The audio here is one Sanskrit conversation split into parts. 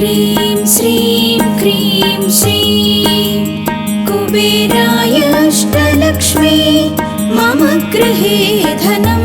ह्रीं श्रीं क्रीं श्रीं कुबेराय अष्टलक्ष्मी मम गृहे धनं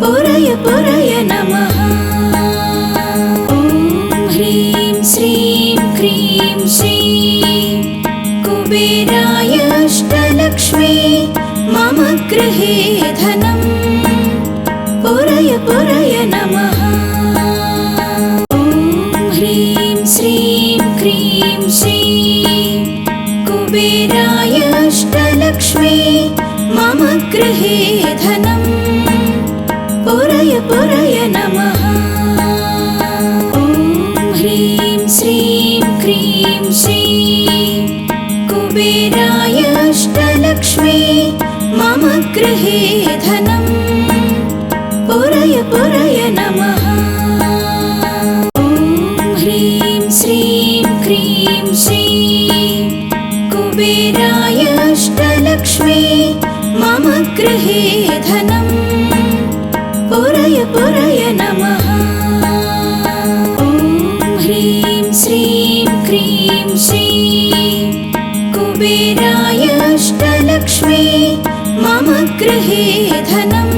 पुरय पुरय नमः। ॐ ह्रीं श्रीं क्रीं श्रीं कुबेराय अष्टलक्ष्मी मम गृहे धनं पुरय पुरय नमः। ॐ ह्रीं श्रीं क्रीं श्रीं कुबेराय अष्टलक्ष्मी मम गृहे धनं पुरय पुरय नमः। ॐ ह्रीं श्रीं क्रीं श्रीं कुबेराय अष्टलक्ष्मी मम गृहे धनं पुरय पुरय नमः। ॐ ह्रीं श्रीं क्रीं श्रीं कुबेराय अष्टलक्ष्मी मम गृहे धनं पुरय पुरय नमः। ॐ ह्रीं श्रीं क्रीं श्रीं कुबेराय अष्टलक्ष्मी मम गृहे धनं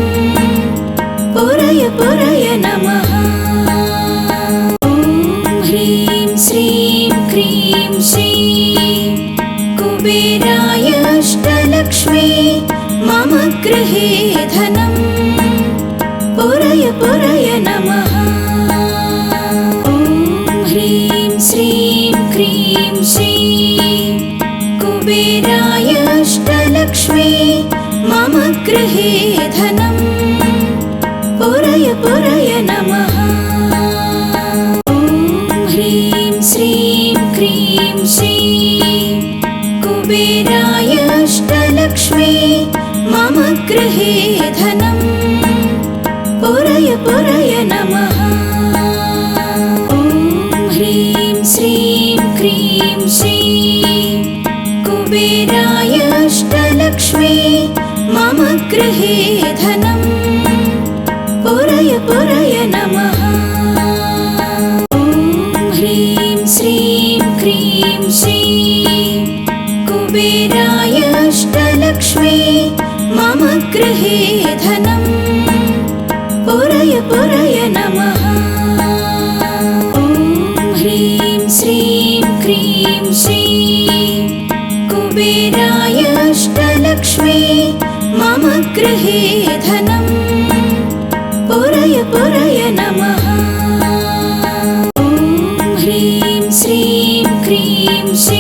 पुरय पुरय नमः। ॐ ह्रीं श्रीं क्रीं श्रीं कुबेराय अष्टलक्ष्मी मम गृहे धनं पुरय पुरय नमः। ॐ ह्रीं श्रीं क्रीं श्रीं कुबेराय अष्टलक्ष्मी मम गृहे धनं पुरय पुरय नमः। ॐ ह्रीं श्रीं क्रीं श्रीं कुबेराय अष्टलक्ष्मी मम गृहे धनं पुरय पुरय नमः। ॐ ह्रीं श्रीं क्रीं श्रीं कुबेराय अष्टलक्ष्मी मम गृहे धनं पुरय पुरय नमः। ॐ ह्रीं श्रीं क्रीं श्रीं कुबेराय अष्टलक्ष्मी मम गृहे धनं पुरय पुरय नमः। ॐ ह्रीं श्रीं क्रीं श्रीं कुबेराय अष्टलक्ष्मी मम गृहे धनं पुरय पुरय नमः। ॐ ह्रीं श्रीं क्रीं श्रीं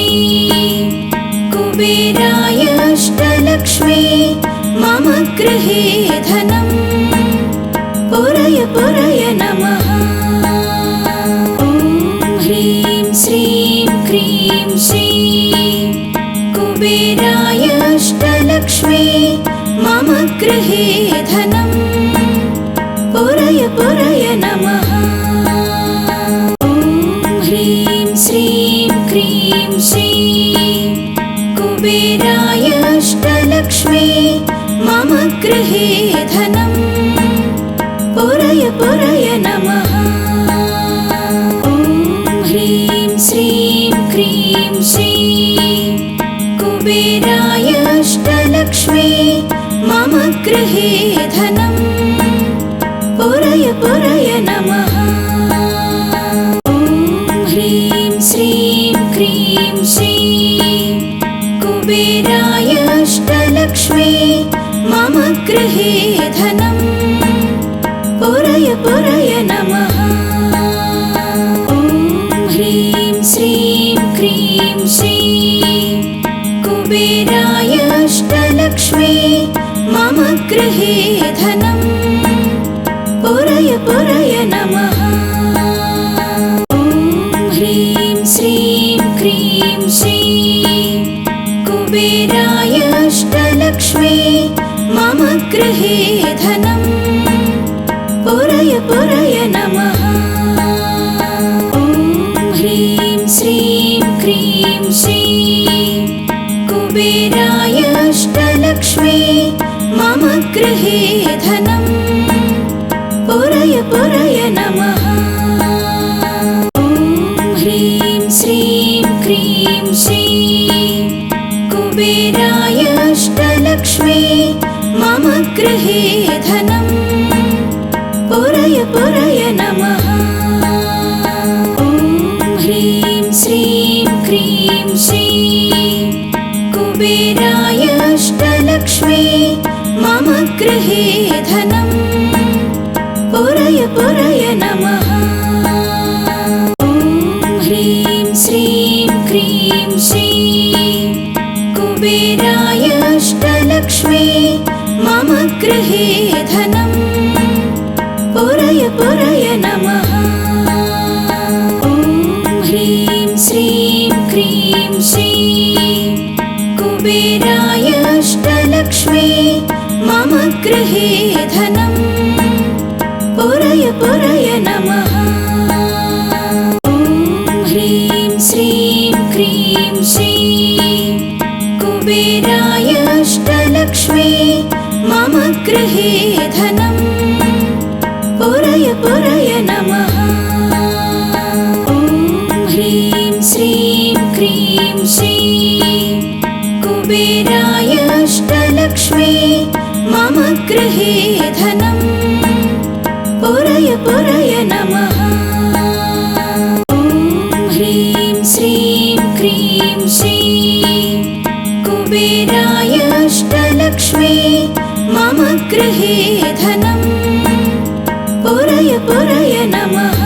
श्रीं कुबेराय अष्टलक्ष्मी मम गृहे धनम् पुरय पुरय नमः। ॐ ह्रीं श्रीं क्रीं श्रीं कुबेराय अष्टलक्ष्मी मम गृहे धनम् पुरय पुरय नमः। ॐ ह्रीं श्रीं क्रीं श्रीं कुबेराय अष्टलक्ष्मी मम गृहे धनम् पुरय पुरय नमः। ॐ ह्रीं श्रीं क्रीं श्रीं कुबेराय अष्टलक्ष्मी मम गृहे धनम् पुरय पुरय नमः। ॐ ह्रीं श्रीं क्रीं श्रीं कुबेराय अष्टलक्ष्मी मम गृहे धनम् पुरय पुरय नमः। ॐ ह्रीं श्रीं क्रीं श्रीं कुबेराय अष्टलक्ष्मी मम गृहे धनम् पुरय पुरय नमः। ॐ ह्रीं श्रीं क्रीं श्रीं कुबेराय अष्टलक्ष्मी मम गृहे धनम् पुरय पुरय नमः।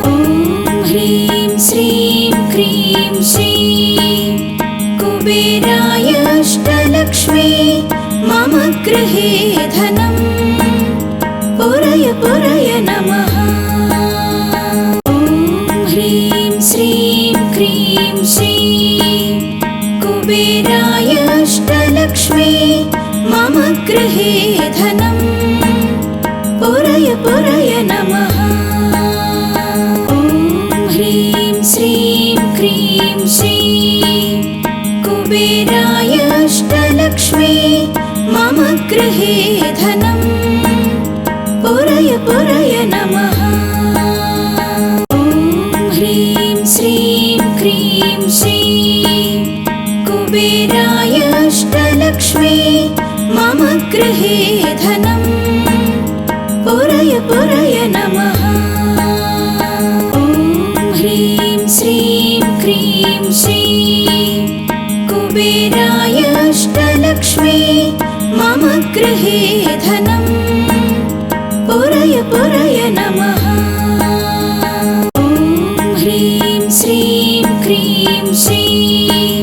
ॐ ह्रीं श्रीं क्रीं श्रीं कुबेराय अष्टलक्ष्मी मम गृहे धनम् पुरय पुरय नमः। ॐ ह्रीं श्रीं क्रीं श्रीं कुबेराय अष्टलक्ष्मी मम गृहे धनम् पुरय पुरय नमः। ॐ ह्रीं श्रीं क्रीं श्रीं कुबेराय अष्टलक्ष्मी मम गृहे धनम् पुरय पुरय नमः। ॐ ह्रीं श्रीं क्रीं श्रीं कुबेराय अष्टलक्ष्मी मम गृहे धनम् पुरय पुरय नमः। ॐ ह्रीं श्रीं क्रीं श्रीं कुबेराय अष्टलक्ष्मी मम गृहे धनम् पुरय पुरय नमः। ॐ ह्रीं श्रीं क्रीं श्रीं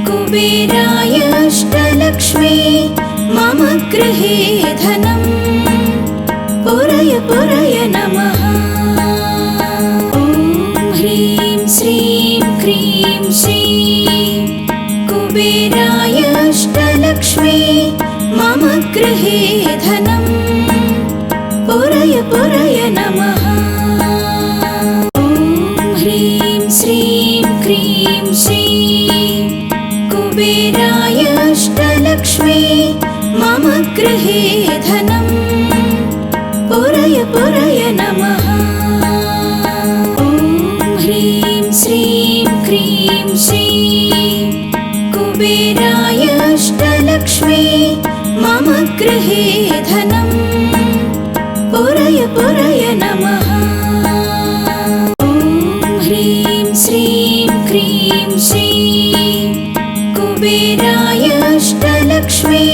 कुबेराय अष्टलक्ष्मी मम गृहे धनम् पुरय पुरय नमः। ॐ ह्रीं श्रीं क्रीं श्रीं कुबेराय अष्टलक्ष्मी मम गृहे धनम् पुरय पुरय नमः। ॐ ह्रीं श्रीं क्रीं श्रीं कुबेराय अष्टलक्ष्मी मम गृहे धनम् पुरय पुरय नमः। ॐ ह्रीं श्रीं क्रीं श्रीं कुबेराय अष्टलक्ष्मी मम गृहे धनम् पुरय पुरय नमः। ॐ ह्रीं श्रीं क्रीं श्रीं कुबेराय अष्टलक्ष्मी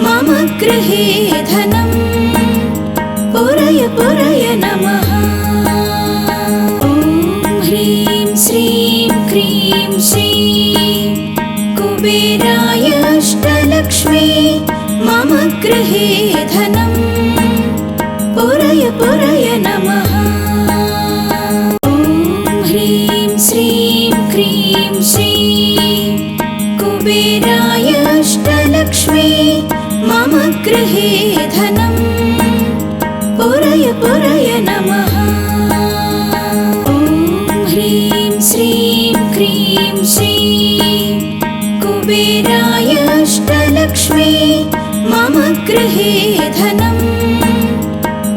मम गृहे धनम् पुरय पुरय नमः। ॐ ह्रीं श्रीं क्रीं श्रीं कुबेराय अष्टलक्ष्मी मम गृहे धनम् पुरय पुरय नमः। ॐ ह्रीं श्रीं क्रीं श्रीं कुबेराय अष्टलक्ष्मी मम गृहे धनम् पुरय पुरय नमः। ॐ ह्रीं श्रीं क्रीं श्रीं कुबेराय अष्टलक्ष्मी मम गृहे धनम्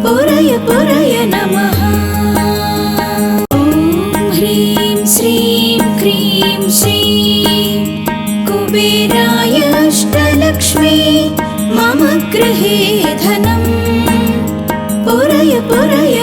पुरय पुरय नमः। ॐ ह्रीं श्रीं क्रीं मम गृहे धनम् पुरय पुरय